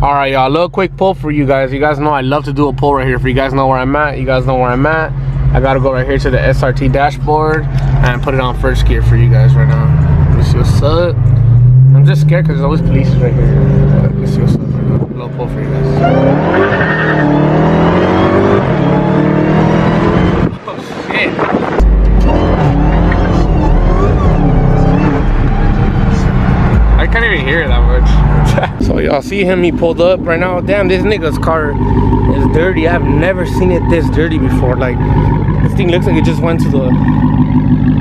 All right, y'all, a little quick pull for you guys. You guys know I love to do a pull right here. For you guys know where I'm at, you guys know where I'm at. I gotta go right here to the SRT dashboard and put it on first gear for you guys right now. Let's see what's up. I'm just scared because there's always police right here. But let's see what's up right now. A little pull for you guys. Oh shit. I can't even hear it that much. So y'all see him, he pulled up right now. Damn, this nigga's car is dirty. I've never seen it this dirty before. Like, this thing looks like it just went to the,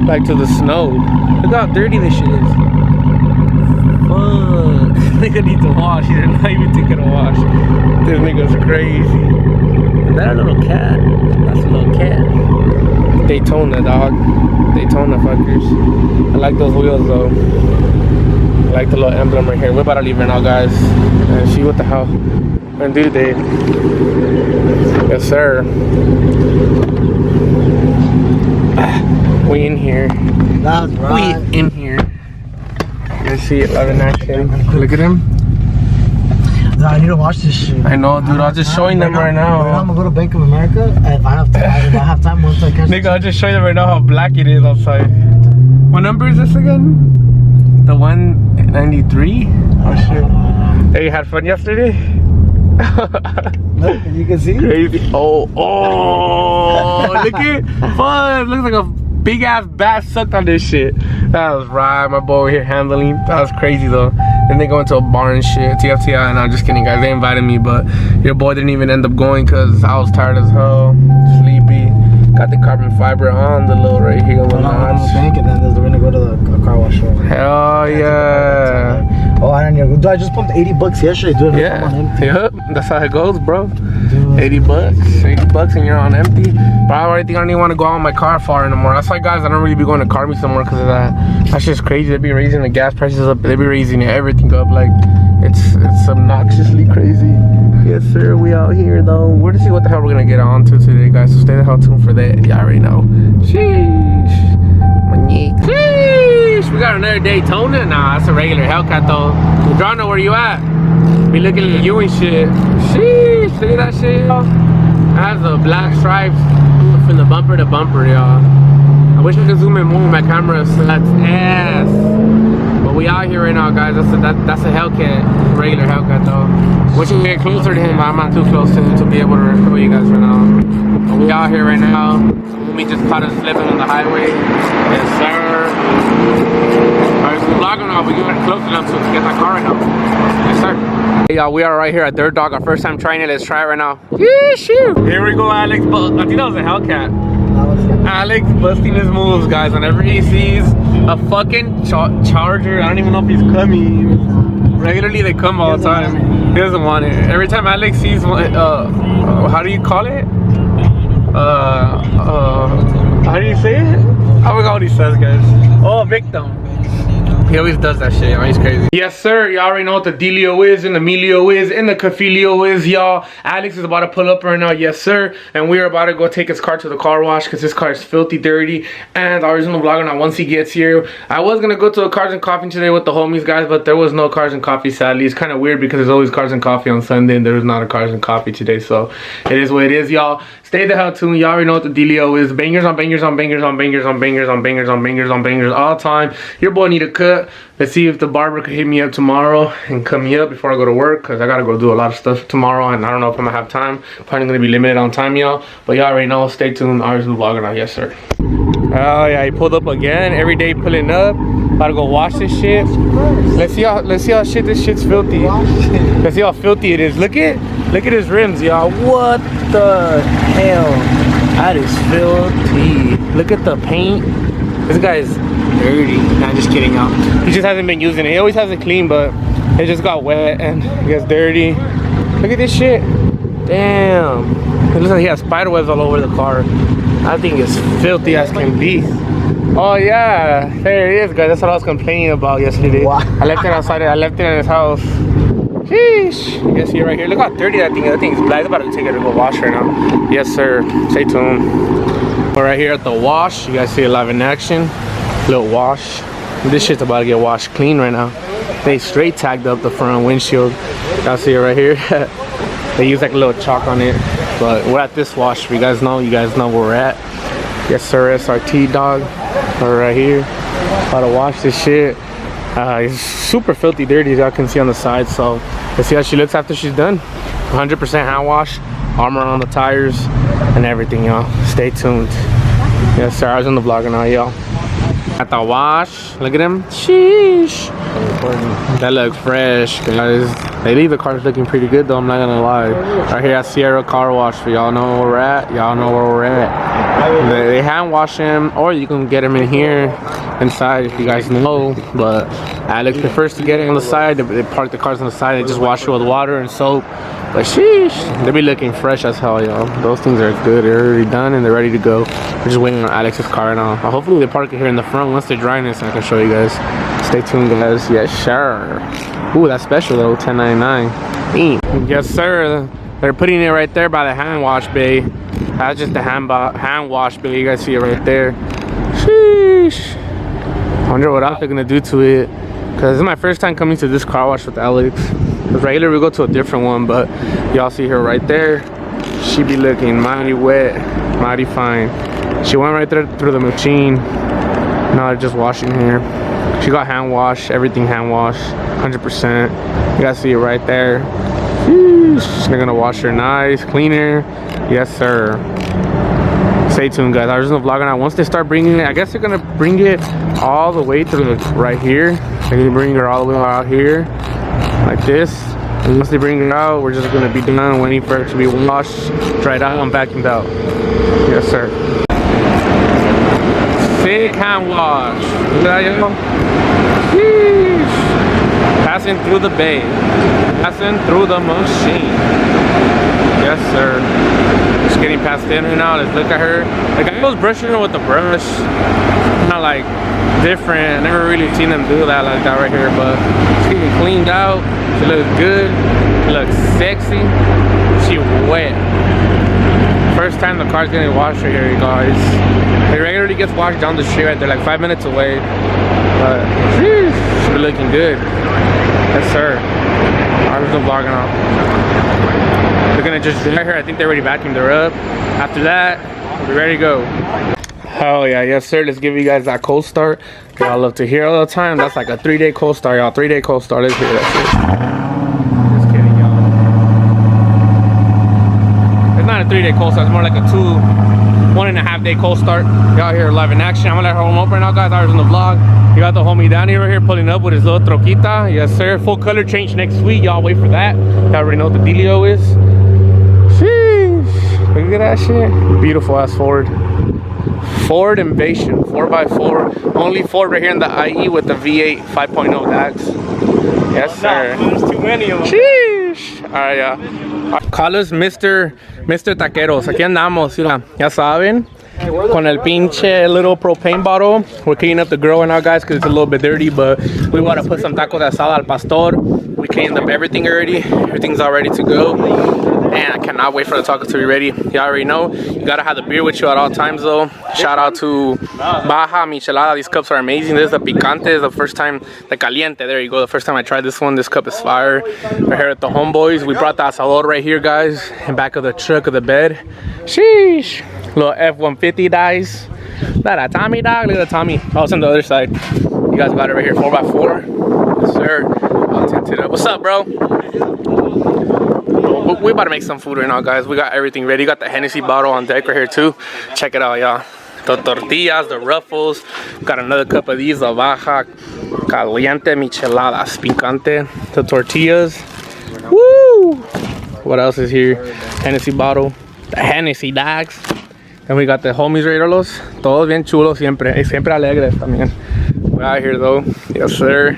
like, to the snow. Look how dirty this shit is. Fuck. This nigga needs to wash. He did not even take it a wash. This nigga's crazy. Is that a little cat? That's a little cat. Daytona, dog. Daytona fuckers. I like those wheels though. I like the little emblem right here. We're about to leave right now, guys. And see what the hell. And dude, they. Yes, sir. We in here. That's right. We in here. Let's see it live in action. Look at him. I need to watch this shit. I know, dude. I was just showing them right now. I'm gonna go to Bank of America. If I have time, once I catch. Nigga, I'll just show you right now how black it is outside. What number is this again? The 193? Oh shit. Hey, you had fun yesterday? Look, you can see. Crazy. Oh, look at fun. Looks like a big ass bat sucked on this shit. That was right, my boy over here handling. That was crazy though. Then they go into a bar and shit. TFTI, and I'm just kidding, guys. They invited me, but your boy didn't even end up going because I was tired as hell, sleepy. Got the carbon fiber on the little right here. On the bank, and then we're gonna go to the car wash. Hell yeah. Oh, I don't know. Dude, I just pumped $80 yesterday, dude. Yeah. Yep. That's how it goes, bro. Dude. 80 bucks. 80 bucks and you're on empty. But I already think I don't even want to go out in my car far anymore. That's why, guys, I don't really be going to car meet somewhere because of that. That's just crazy. They be raising the gas prices up. They be raising everything up. Like, it's obnoxiously crazy. Yes, sir. We out here, though. We're to see what the hell we're going to get on to today, guys. So stay the hell tuned for that. Yeah, I already know. Sheesh. Sheesh. We got another Daytona. Nah, that's a regular Hellcat, though. Drano, where you at? Be looking at you and shit. Sheesh. See that shit, y'all? That's the black stripes from the bumper to bumper, y'all. I wish I could zoom in more with my camera. So that's ass. But we out here right now, guys. That's a Hellcat, regular Hellcat though. Wish we could get closer to him, but I'm not too close to him to be able to show you guys right now. But we out here right now. We just caught us slipping on the highway. Yes, sir. Alright, so we're vlogging now. We're getting close enough to get that car right now. Yes, sir. Hey, y'all, we are right here at Dirt Dog. Our first time trying it. Let's try it right now. Here we go, Alex. I think that was a Hellcat. Alex busting his moves, guys. Whenever he sees a fucking Charger, I don't even know if he's coming. Regularly they come all the time. He doesn't want it. Every time Alex sees one, how do you call it? How do you say it? I forgot what he says, guys. Oh, victim. He always does that shit, he's crazy. Yes, sir. Y'all already know what the dealio is, and the mealio is, and the cafilio is, y'all. Alex is about to pull up right now, yes, sir. And we are about to go take his car to the car wash because his car is filthy dirty. And I was gonna vlog on once he gets here. I was gonna go to a Cars and Coffee today with the homies, guys, but there was no Cars and Coffee, sadly. It's kind of weird because there's always Cars and Coffee on Sunday, and there was not a Cars and Coffee today, so it is what it is, y'all. Stay the hell tuned. Y'all already know what the dealio is. Bangers on bangers on bangers on bangers on bangers on bangers on bangers on bangers all the time. Your boy need a cut. Let's see if the barber could hit me up tomorrow and cut me up before I go to work, because I gotta go do a lot of stuff tomorrow and I don't know if I'm gonna have time. Probably gonna be limited on time, y'all. But y'all already know. Stay tuned. I was vlogging now. Yes, sir. Oh yeah, he pulled up again. Every day pulling up. About to go wash this shit. Let's see how this shit's filthy. Let's see how filthy it is. Look at his rims, y'all. What the hell? That is filthy. Look at the paint. This guy's dirty. Nah, just kidding, y'all. He just hasn't been using it. He always has it clean, but it just got wet and it gets dirty. Look at this shit. Damn. It looks like he has spider webs all over the car. I think it's filthy as can be. Oh yeah, there it is, guys. That's what I was complaining about yesterday. Wow. I left it outside. I left it in his house. Sheesh. You guys see it right here. Look how dirty that thing is. That thing's black. I'm about to take it to go wash right now. Yes, sir. Stay tuned. We're right here at the wash. You guys see it live in action. Little wash. This shit's about to get washed clean right now. They straight tagged up the front windshield. Y'all see it right here. They use like a little chalk on it. But we're at this wash. You guys know where we're at. Yes sir, Srtv dog. We're right here. About to wash this shit. It's super filthy dirty, as y'all can see on the side. So let's see how she looks after she's done. 100% hand wash, armor on the tires and everything, y'all. Stay tuned. Yes sir, I was on the vlog now, y'all. At the wash, look at him. Sheesh. That looks fresh, guys. They leave the cars looking pretty good though, I'm not gonna lie. Right here at Sierra Car Wash, for y'all know where we're at. Y'all know where we're at. They hand wash him, or you can get him in here inside if you guys know. But Alex prefers to get it on the side. They park the cars on the side, they just wash it with water and soap. But sheesh, they be looking fresh as hell, y'all. Those things are good. They're already done and they're ready to go. We're just waiting on Alex's car now. Hopefully they park it here in the front once they're drying this, and I can show you guys. Stay tuned, guys. Yes sure. Ooh, that's special though, $10.99. Yes sir, they're putting it right there by the hand wash bay. That's just the hand wash bay. You guys see it right there. Sheesh. I wonder what else they're gonna do to it, because this is my first time coming to this car wash with Alex. Because regularly we go to a different one, but y'all see her right there. She be looking mighty wet, mighty fine. She went right there through the machine. Now they're just washing here. She got hand wash, everything hand wash, 100%. You guys see it right there. Sheesh. They're gonna wash her nice, clean her. Yes sir. Stay tuned, guys. I was in the vlog now. Once they start bringing it, I guess they're gonna bring it all the way to the right here. They're gonna bring her all the way out here, like this. And once they bring it out, we're just gonna be done, waiting for it to be washed, dried out, and vacuumed out. Yes sir. Sick hand wash. Look at that, y'all. Passing through the bay, passing through the machine. Yes sir. Just getting past in her now. Let's look at her. The guy was brushing her with the brush. Not like different. Never really seen them do that like that right here, but she's getting cleaned out. She looks good. She looks sexy. She wet. First time the car's getting washed right here, you guys. It regularly gets washed down the street right there, like 5 minutes away. But she's looking good. Yes sir. I was vlogging out. They're gonna just dry her. I think they already vacuumed her up. After that, we're ready to go. Hell yeah, yes sir. Let's give you guys that cold start. Y'all love to hear all the time. That's like a 3-day cold start, y'all. 3-day cold start. Let's hear that shit. Just kidding, y'all. It's not a 3-day cold start. It's more like a 1.5 day cold start. Y'all here live in action. I'm gonna let her home up right now, guys. I was in the vlog. You got the homie Danny right here pulling up with his little troquita. Yes sir. Full color change next week. Y'all wait for that. Y'all already know what the dealio is. Sheesh. Look at that shit. Beautiful ass Ford. Ford Invasion 4x4. Only Ford right here in the IE with the V8 5.0 DAX. Yes sir. There's too many of them. Sheesh. Alright, yeah. Call us Mr. Taqueros. Aquí andamos, mira. Ya saben. Con el pinche little propane bottle. We're cleaning up the grill right now, guys, because it's a little bit dirty, but we want to put some tacos de asada al pastor. We cleaned up everything already. Everything's all ready to go. And I cannot wait for the tacos to be ready. Y'all already know. You gotta have the beer with you at all times, though. Shout out to Baja Michelada. These cups are amazing. This is the picante. This is the first time, the caliente. There you go. The first time I tried this one. This cup is fire. We're here at the homeboys. We brought the asador right here, guys, in back of the truck of the bed. Sheesh. Little F-150 dice. That Tommy dog. Look at the Tommy. Oh, it's on the other side. You guys got it right here. 4x4. Yes, sir. I'll tint it up. What's up, bro? We about to make some food right now, guys. We got everything ready. Got the Hennessy bottle on deck right here too. Check it out, y'all. The tortillas, the ruffles. Got another cup of these, the Baja Caliente Micheladas Picante. The tortillas. Woo! What else is here? Hennessy bottle. The Hennessy dogs. And we got the homies regalos. Todos bien chulos siempre. Siempre alegres también. We're out here though. Yes sir.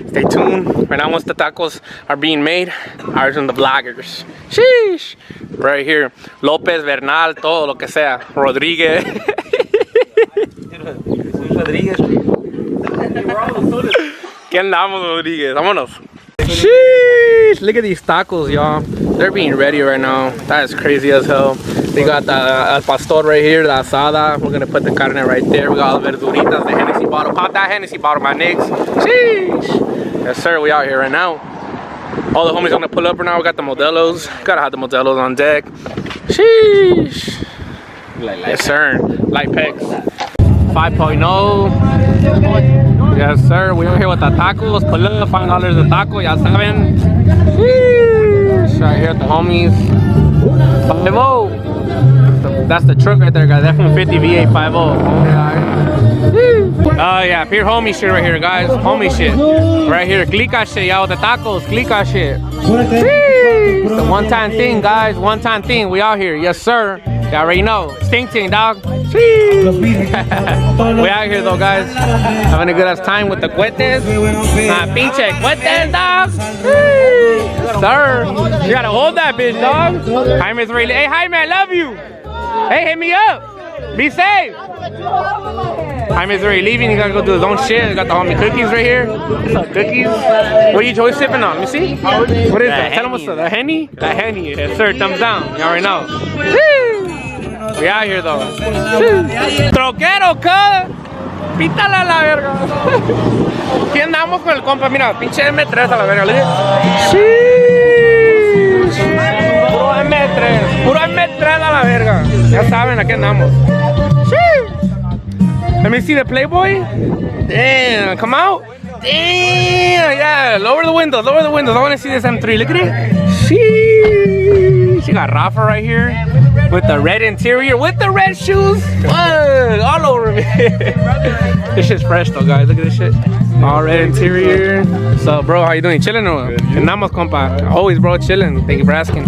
Stay tuned. Right now once the tacos are being made, ours and the vloggers. Sheesh. Right here. Lopez, Bernal, todo lo que sea. Rodríguez. ¿Qué andamos, Rodríguez? Vámonos. Sheesh. Look at these tacos, y'all. They're being ready right now. That is crazy as hell. We got the al pastor right here, the asada. We're gonna put the carne right there. We got all the verduritas, the Hennessy bottle. Pop that Hennessy bottle, my niggas. Sheesh. Yes, sir. We out here right now. All the homies gonna pull up right now. We got the Modelos. Gotta have the Modelos on deck. Sheesh. Yes, sir. Light pecs. 5.0. Yes, sir. We out here with the tacos. Pull up. $5 a taco. Ya saben. Sheesh. Right here at the homies. 5.0. That's the truck right there, guys. F-150 V8 5.0. Oh yeah, pure homie shit right here, guys. Homie shit. Right here. Clica shit, y'all, with the tacos. Clica shit. It's a one-time thing, guys. One-time thing. We out here. Yes, sir. Y'all already know. Stink ting, dog. We out here, though, guys. Having a good-ass time with the cuetes. Pinche cuetes, dog. Sir. You gotta hold that bitch, dog. Jaime's really. Hey, Jaime, I love you. Hey, hit me up. Be safe. Jaime's already leaving. He gotta go do his own shit. We got the homie cookies right here. What's up, cookies? What are you always sipping on? Let me see. What is that? Tell them what's up. The Henny? The Henny. Yes, sir. Thumbs down. You already know. We out here, though. Troquero, cuz. Pítala la verga. Aquí andamos con el compa. Mira, pinche M3 a la verga. Puro M3. Puro M3 a la verga. Ya saben, aquí andamos. Let me see the Playboy. Damn, come out. Damn, yeah. Lower the windows, lower the windows. I want to see this M3. Look at it. She got Rafa right here with the red interior, with the red shoes. What? All over me. This shit's fresh though, guys. Look at this shit. All red interior. So, bro, how you doing? Chilling or what? Andamos, compa. Always, bro, chilling. Thank you for asking.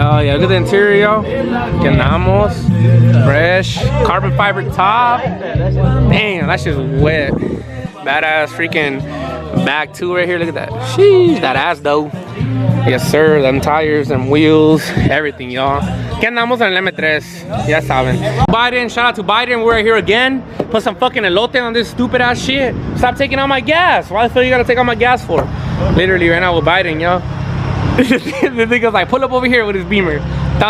Oh yeah, look at the interior, yo. Ganamos, fresh, carbon fiber top. Damn, that shit's wet. Badass freaking back two right here. Look at that. Sheesh, that ass though. Yes, sir. Them tires, them wheels, everything, y'all. Ganamos en el M3. Ya saben. Biden, shout out to Biden. We're here again. Put some fucking elote on this stupid ass shit. Stop taking out my gas. Why the fuck you gotta take out my gas for? Literally right now with Biden, y'all. The nigga's like, pull up over here with his beamer.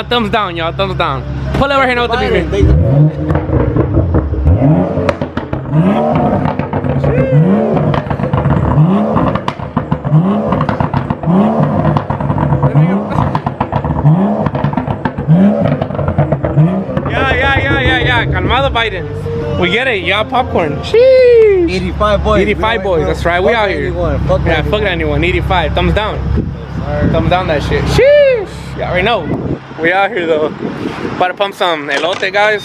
Thumbs down, y'all. Thumbs down. Pull up over here now with the beamer. Yeah. Calmado, Biden. We get it. Y'all popcorn. Sheesh. 85 boys. 85 boys. That's right. We out here. Fuck yeah, fuck anyone. 85. Thumbs down. Thumbs down that shit. Sheesh. You already know. We out here though. About to pump some elote, guys.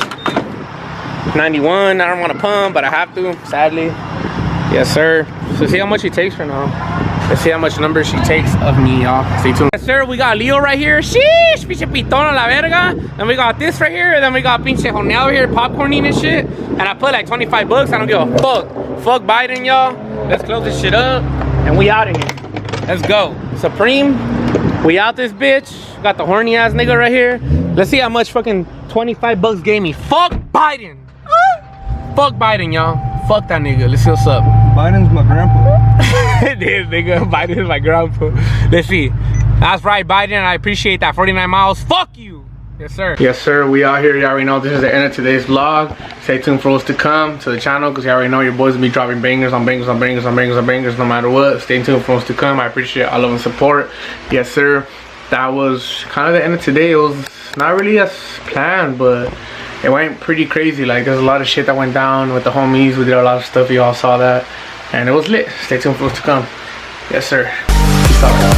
91. I don't want to pump, but I have to, sadly. Yes, sir. So see how much he takes for now. Let's see how much numbers she takes of me, y'all. Stay tuned. Yes, sir. We got Leo right here. Sheesh. Pinche pitón a la verga. Then we got this right here. Then we got pinche Jonel here, popcorning and shit. And I put like 25 bucks. I don't give a fuck. Fuck Biden, y'all. Let's close this shit up. And we out of here. Let's go. Supreme. We out this bitch. Got the horny ass nigga right here. Let's see how much fucking 25 bucks gave me. Fuck Biden. Fuck Biden, y'all. Fuck that nigga. Let's see what's up. Biden's my grandpa. This nigga, Biden's my grandpa. Let's see. That's right, Biden. I appreciate that. 49 miles. Fuck you. Yes, sir. Yes, sir. We out here. You already know this is the end of today's vlog. Stay tuned for what's to come to the channel because you already know your boys will be dropping bangers on bangers on bangers on bangers on bangers no matter what. Stay tuned for what's to come. I appreciate all love and support. Yes, sir. That was kind of the end of today. It was not really as planned, but it went pretty crazy. Like, there's a lot of shit that went down with the homies. We did a lot of stuff. You all saw that. And it was lit. Stay tuned for what's to come. Yes, sir. Peace out, y'all.